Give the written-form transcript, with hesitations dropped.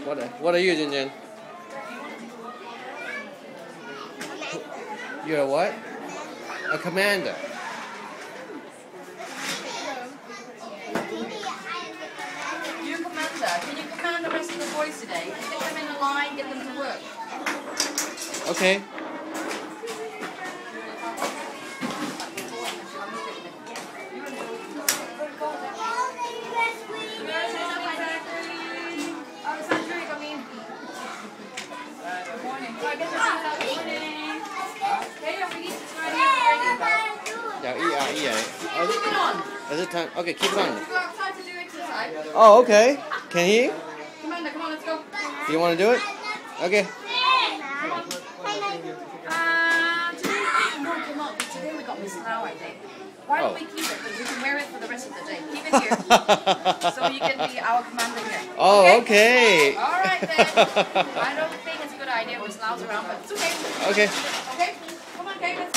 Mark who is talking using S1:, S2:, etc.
S1: What are you, Jinjin? You're a what? A commander.
S2: You're a commander. Can you command the rest of the boys today? Get them in a line, get them to work.
S1: Okay. Is it time? Okay, keep it on. Oh, okay. Can he?
S2: Commander, come on, let's go.
S1: Do you want to do it? Okay.
S2: Today we got Miss Lau, I think. Why don't we keep it? Because we can wear it for the rest of the day. Keep it here. So you can be our commander here.
S1: Oh, okay.
S2: Alright then. I don't think it's a good idea with Lau's around, but it's okay.
S1: Okay.
S2: Okay? Come on, Kate, let's go.